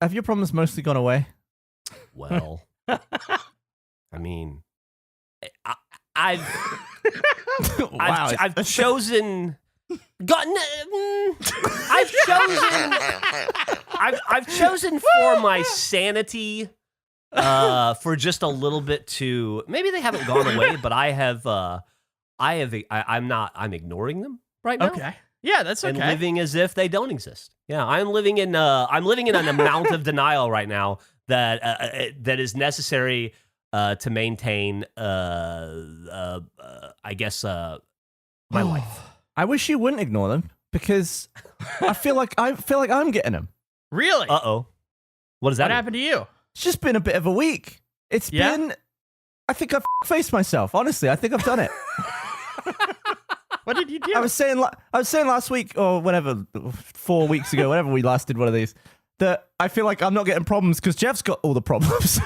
have your problems mostly gone away? Well, I mean, I've chosen. I've chosen for my sanity, for just a little bit to. Maybe they haven't gone away, but I'm ignoring them right now. Okay. Yeah, that's okay. And living as if they don't exist. Yeah, I'm living in an amount of denial right now that is necessary to maintain I guess my life. I wish you wouldn't ignore them because I feel like I'm getting them. Really? Uh-oh. What does that What mean? happened to you? It's just been a bit of a week. It's been. I think I've faced myself. Honestly, I think I've done it. What did you do? I was saying last week or whatever, 4 weeks ago, whenever we last did one of these, that I feel like I'm not getting problems because Geoff's got all the problems.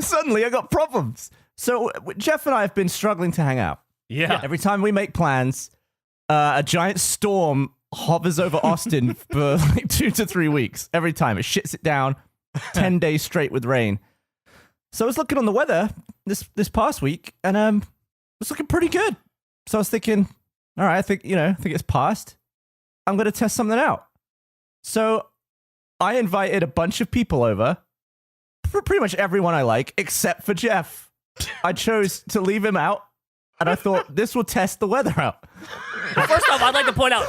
Suddenly, I got problems. So Geoff and I have been struggling to hang out. Yeah. Every time we make plans, a giant storm hovers over Austin for like 2 to 3 weeks. Every time it shits it down, 10 days straight with rain. So I was looking on the weather this past week, and it was looking pretty good. So I was thinking, all right, I think it's passed. I'm going to test something out. So I invited a bunch of people over, pretty much everyone I like, except for Geoff. I chose to leave him out, and I thought this will test the weather out. First off, I'd like to point out,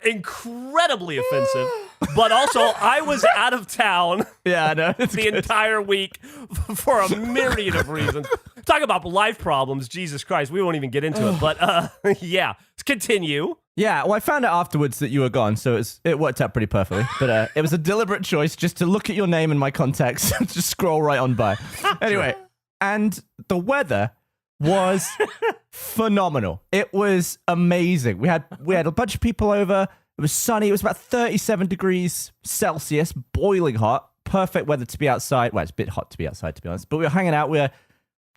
incredibly offensive, but also I was out of town the entire week for a myriad of reasons. Talk about life problems, Jesus Christ, we won't even get into it, but yeah, let's continue. Yeah, well, I found out afterwards that you were gone, so it worked out pretty perfectly. But it was a deliberate choice just to look at your name and my contacts and just scroll right on by. Anyway, and the weather was phenomenal. It was amazing. We had a bunch of people over. It was sunny. It was about 37 degrees Celsius, boiling hot. Perfect weather to be outside. Well, it's a bit hot to be outside, to be honest. But we were hanging out. We were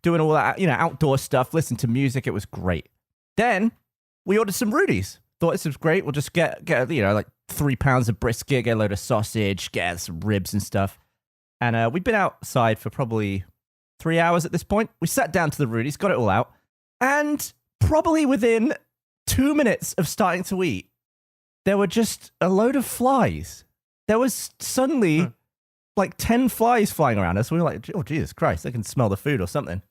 doing all that, outdoor stuff, listening to music. It was great. Then we ordered some Rudies. Thought this was great. We'll just get like 3 pounds of brisket, get a load of sausage, get some ribs and stuff. And we'd been outside for probably 3 hours at this point. We sat down to the Rudies, got it all out. And probably within 2 minutes of starting to eat, there were just a load of flies. There was suddenly like 10 flies flying around us. We were like, oh, Jesus Christ, I can smell the food or something.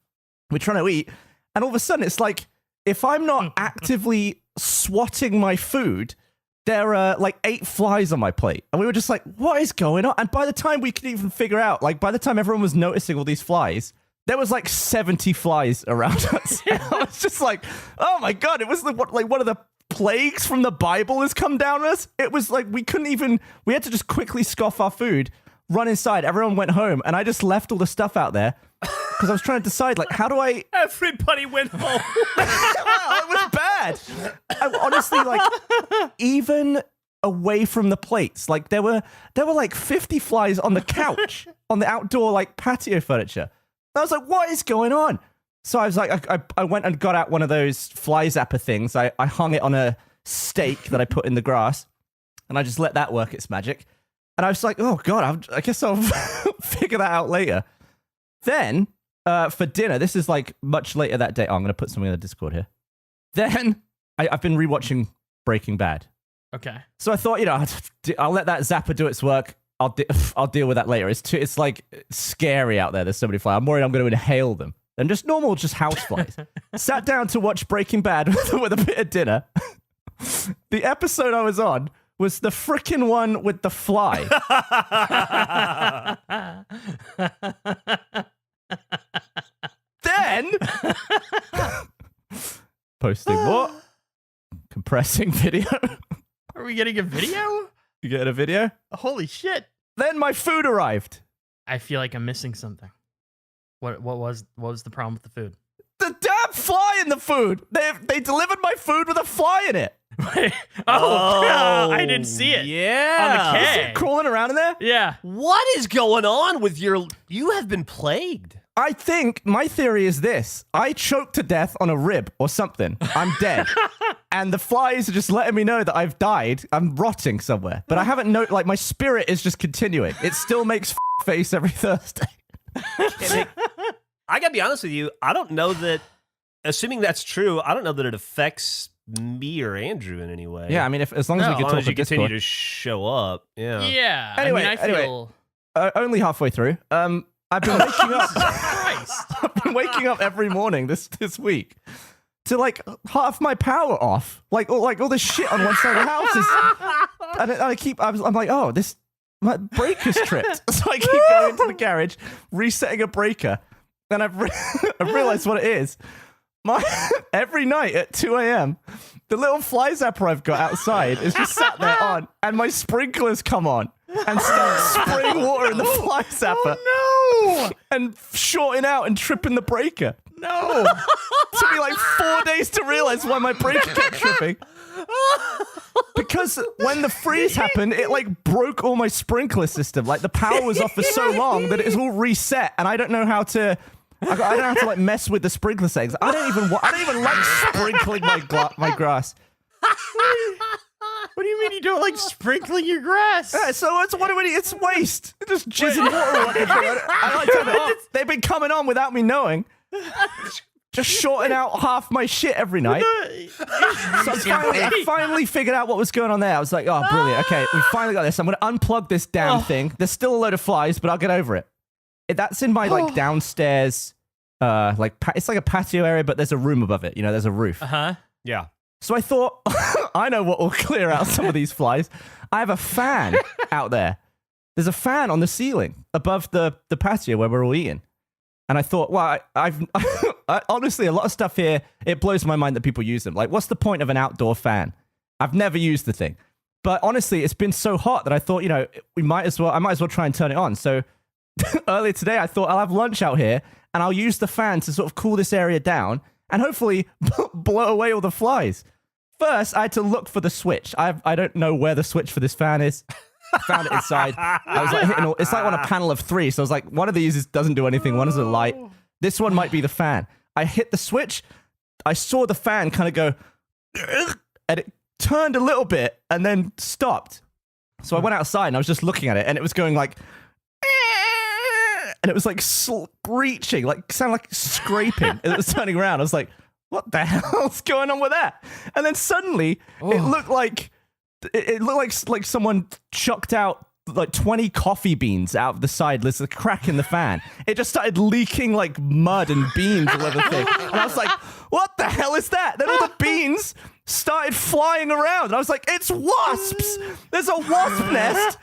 We're trying to eat. And all of a sudden, it's like, if I'm not actively swatting my food, there are like 8 flies on my plate. And we were just like, what is going on? And by the time we could even figure out, like by the time everyone was noticing all these flies, there was like 70 flies around us. And I was just like, oh my God, it was like one of the plagues from the Bible has come down on us. It was like we had to just quickly scoff our food, run inside. Everyone went home, and I just left all the stuff out there because I was trying to decide, like, how do I... Everybody went home. It was bad. I, honestly, like, even away from the plates, like, there were like 50 flies on the couch, on the outdoor, like, patio furniture. I was like, what is going on? So I was like, I went and got out one of those fly zapper things. I hung it on a stake that I put in the grass, and I just let that work its magic. And I was like, oh, God, I guess I'll figure that out later. Then, for dinner, this is like much later that day. Oh, I'm going to put something in the Discord here. Then, I've been rewatching Breaking Bad. Okay. So I thought, I'll let that zapper do its work. I'll deal with that later. It's like scary out there. There's so many flies. I'm worried I'm going to inhale them. And just normal, just house flies. Sat down to watch Breaking Bad with a bit of dinner. The episode I was on was the frickin' one with the fly. Then, posting what? Compressing video. Are we getting a video? You getting a video? Holy shit. Then my food arrived. I feel like I'm missing something. What was the problem with the food? The damn fly in the food. They delivered my food with a fly in it. I didn't see it. Yeah. On the Is K. it crawling around in there? Yeah. What is going on with you have been plagued. I think my theory is this. I choked to death on a rib or something. I'm dead. And the flies are just letting me know that I've died. I'm rotting somewhere. But I haven't like my spirit is just continuing. It still makes face every Thursday. I gotta be honest with you. I don't know that, assuming that's true, I don't know that it affects me or Andrew in any way. Yeah, I mean, as long as we can talk you continue to show up. Yeah. Yeah. Anyway, I feel... only halfway through. I've been waking up. I've been waking up every morning this week to like half my power off, like all this shit on one side of the house is, and I'm like, oh, my breaker's tripped, so I keep going into the garage, resetting a breaker, and I've realized what it is. Every night at 2 a.m., the little fly zapper I've got outside is just sat there on, and my sprinklers come on and start spraying water in the fly zapper. Oh, no! And shorting out and tripping the breaker. No! It took me like 4 days to realize why my breaker kept tripping. Because when the freeze happened, it like broke all my sprinkler system. Like the power was off for so long that it was all reset, and I don't know how to. I don't know how to like mess with the sprinkler settings. I don't even like sprinkling my grass. What do you mean you don't like sprinkling your grass? Yeah, so it's waste. It's just jizzing water on everything. I like to turn it off. They've been coming on without me knowing. Just shorting out half my shit every night. So I finally figured out what was going on there. I was like, oh, brilliant. Okay, we finally got this. I'm going to unplug this damn thing. There's still a load of flies, but I'll get over it. That's in my like downstairs, it's like a patio area, but there's a room above it. You know, there's a roof. Yeah. So I thought, I know what will clear out some of these flies. I have a fan out there. There's a fan on the ceiling above the patio where we're all eating. And I thought, well, I've honestly, a lot of stuff here, it blows my mind that people use them. Like, what's the point of an outdoor fan? I've never used the thing. But honestly, it's been so hot that I thought, I might as well try and turn it on. So earlier today, I thought I'll have lunch out here and I'll use the fan to sort of cool this area down and hopefully blow away all the flies. First, I had to look for the switch. I don't know where the switch for this fan is. I found it inside. I was like hitting it's like on a panel of 3. So I was like, one of these doesn't do anything. One is a light. This one might be the fan. I hit the switch. I saw the fan kind of go, and it turned a little bit and then stopped. So I went outside and I was just looking at it and it was going like, and it was like screeching, like sounded like scraping. It was turning around. I was like, what the hell's going on with that? And then suddenly it looked like someone chucked out like 20 coffee beans out of the side. There's a crack in the fan. It just started leaking like mud and beans all over the thing. And I was like, what the hell is that? Then all the beans started flying around. And I was like, it's wasps. There's a wasp nest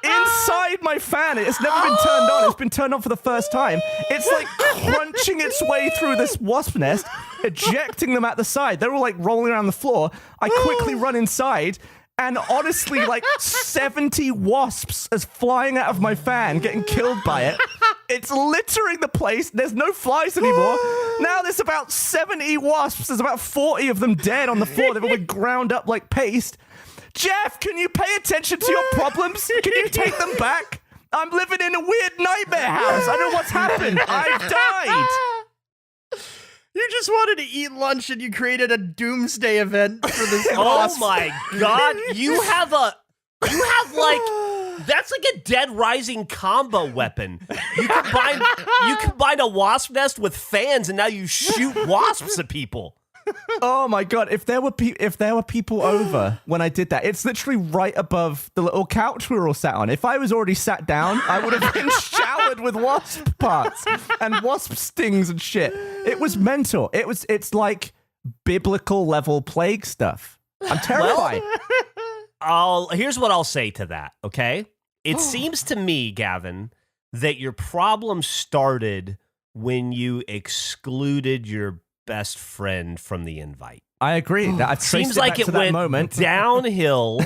inside my fan. It's never been turned on. It's been turned on for the first time. It's like crunching its way through this wasp nest, ejecting them at the side. They're all like rolling around the floor. I quickly run inside. And honestly, like 70 wasps is flying out of my fan, getting killed by it. It's littering the place. There's no flies anymore. Now there's about 70 wasps. There's about 40 of them dead on the floor. They've all been ground up like paste. Geoff, can you pay attention to your problems? Can you take them back? I'm living in a weird nightmare house. I don't know what's happened. I've died. You just wanted to eat lunch and you created a doomsday event for this. Oh my god! You have like that's like a Dead Rising combo weapon. You combine a wasp nest with fans, and now you shoot wasps at people. Oh my god! If there were people over when I did that, it's literally right above the little couch we were all sat on. If I was already sat down, I would have been showered with wasp parts and wasp stings and shit. It was mental. It's like biblical level plague stuff. I'm terrified. Here's what I'll say to that. Okay, it seems to me, Gavin, that your problem started when you excluded your best friend from the invite. I agree. That seems like it went downhill.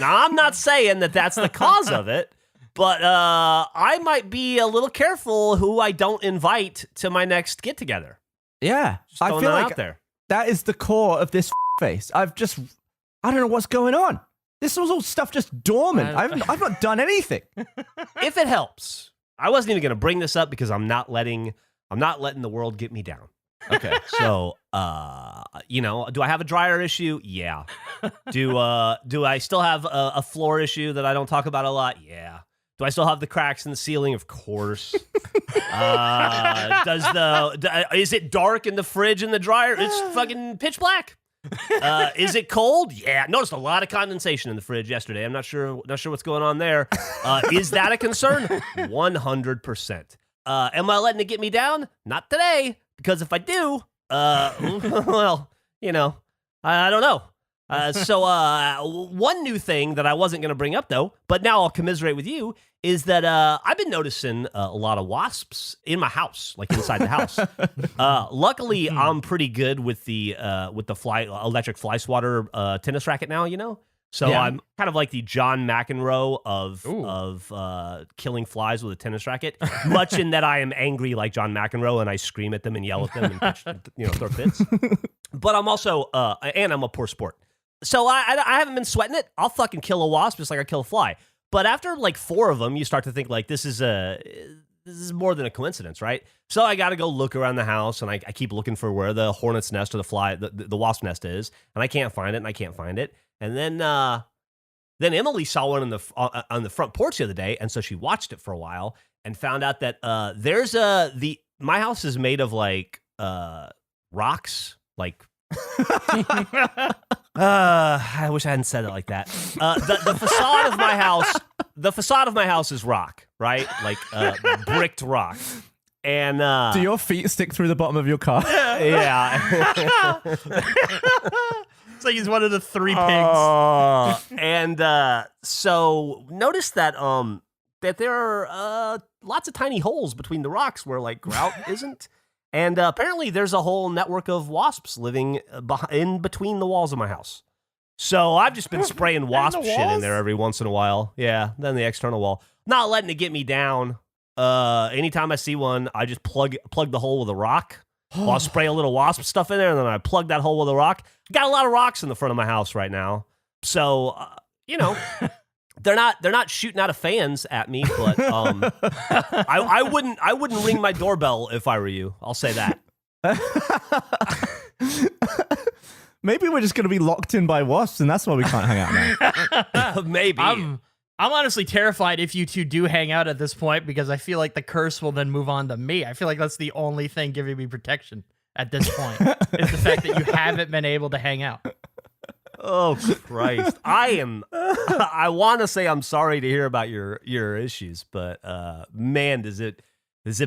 Now, I'm not saying that that's the cause of it, but I might be a little careful who I don't invite to my next get together. Yeah, I feel like out there. That is the core of this face. I don't know what's going on. This was all stuff just dormant. I've not done anything. If it helps, I wasn't even going to bring this up because I'm not letting I'm not letting the world get me down. Okay. So, do I have a dryer issue? Yeah. Do I still have a floor issue that I don't talk about a lot? Yeah. Do I still have the cracks in the ceiling? Of course. Is it dark in the fridge and the dryer? It's fucking pitch black. Is it cold? Yeah. Noticed a lot of condensation in the fridge yesterday. I'm not sure what's going on there. Is that a concern? 100%. Am I letting it get me down? Not today. Because if I do, well, I don't know. So one new thing that I wasn't going to bring up, though, but now I'll commiserate with you, is that I've been noticing a lot of wasps in my house, like inside the house. Luckily, I'm pretty good with the electric fly swatter tennis racket now, So yeah. I'm kind of like the John McEnroe of killing flies with a tennis racket, much in that I am angry like John McEnroe and I scream at them and yell at them and throw fits. But I'm also and I'm a poor sport. So I haven't been sweating it. I'll fucking kill a wasp just like I kill a fly. But after like 4 of them, you start to think like this is more than a coincidence, right? So I got to go look around the house, and I keep looking for where the hornet's nest or the wasp nest is, and I can't find it, And then Emily saw one on the front porch the other day, and so she watched it for a while and found out that my house is made of like rocks, like. I wish I hadn't said it like that. The facade of my house is rock, right? Like bricked rock. And do your feet stick through the bottom of your car? Yeah. It's like he's one of the 3 pigs. And so notice that there are lots of tiny holes between the rocks where like grout isn't. And apparently there's a whole network of wasps living in between the walls of my house. So I've just been spraying wasp shit in there every once in a while. Yeah, then the external wall. Not letting it get me down. Anytime I see one, I just plug the hole with a rock. I'll spray a little wasp stuff in there, and then I plug that hole with a rock. Got a lot of rocks in the front of my house right now. So, they're not shooting out of fans at me, but I wouldn't ring my doorbell if I were you. I'll say that. Maybe we're just going to be locked in by wasps, and that's why we can't hang out now. Maybe. I'm honestly terrified if you two do hang out at this point, because I feel like the curse will then move on to me. I feel like that's the only thing giving me protection at this point, is the fact that you haven't been able to hang out. Oh, Christ. I want to say I'm sorry to hear about your issues, but man, does it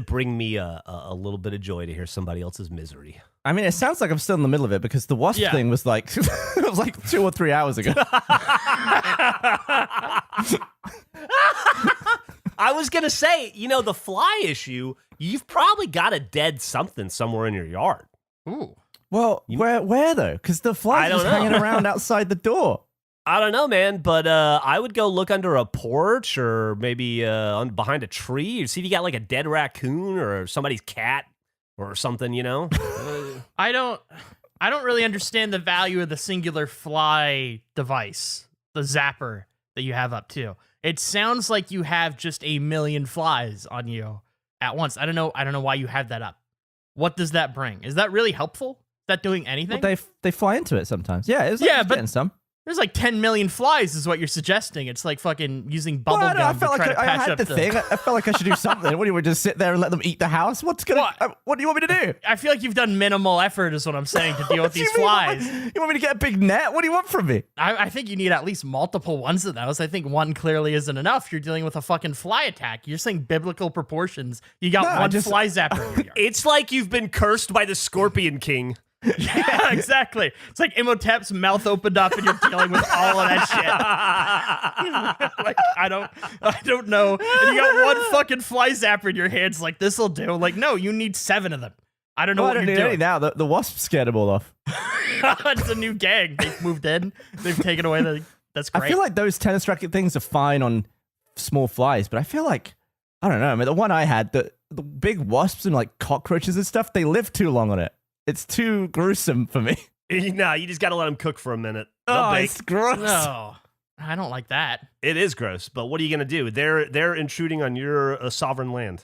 bring me a little bit of joy to hear somebody else's misery. I mean, it sounds like I'm still in the middle of it, because the wasp thing was like, it was like 2 or 3 hours ago. I was going to say, the fly issue, you've probably got a dead something somewhere in your yard. Ooh. Well, where though? Because the flies just hanging around outside the door. I don't know, man, but I would go look under a porch or maybe behind a tree or see if you got like a dead raccoon or somebody's cat or something, I don't really understand the value of the singular fly device, the zapper that you have up too. It sounds like you have just a million flies on you at once. I don't know why you have that up. What does that bring? Is that really helpful? Is that doing anything? Well, they fly into it sometimes. Yeah, it's like getting some. There's like 10 million flies is what you're suggesting. It's like fucking using bubble gum I felt to try like to patch I had up the thing. I felt like I should do something. What do you just sit there and let them eat the house? What do you want me to do? I feel like you've done minimal effort is what I'm saying to deal with these flies. You want me to get a big net? What do you want from me? I think you need at least multiple ones of those. I think one clearly isn't enough. You're dealing with a fucking fly attack. You're saying biblical proportions. You got one fly zapper in your yard. It's like you've been cursed by the Scorpion King. Yeah, exactly. It's like Imhotep's mouth opened up and you're dealing with all of that shit. Like, I don't know. And you got one fucking fly zapper in your hands, like, this'll do. Like, no, you need 7 of them. I don't know what you're doing. Now the wasp scared them all off. It's a new gang. They've moved in. They've taken away that's great. I feel like those tennis racket things are fine on small flies, but I feel like, I don't know. I mean, the one I had, the big wasps and like cockroaches and stuff, they live too long on it. It's too gruesome for me. Nah, you just got to let them cook for a minute. It's gross. No, I don't like that. It is gross, but what are you going to do? They're intruding on your sovereign land.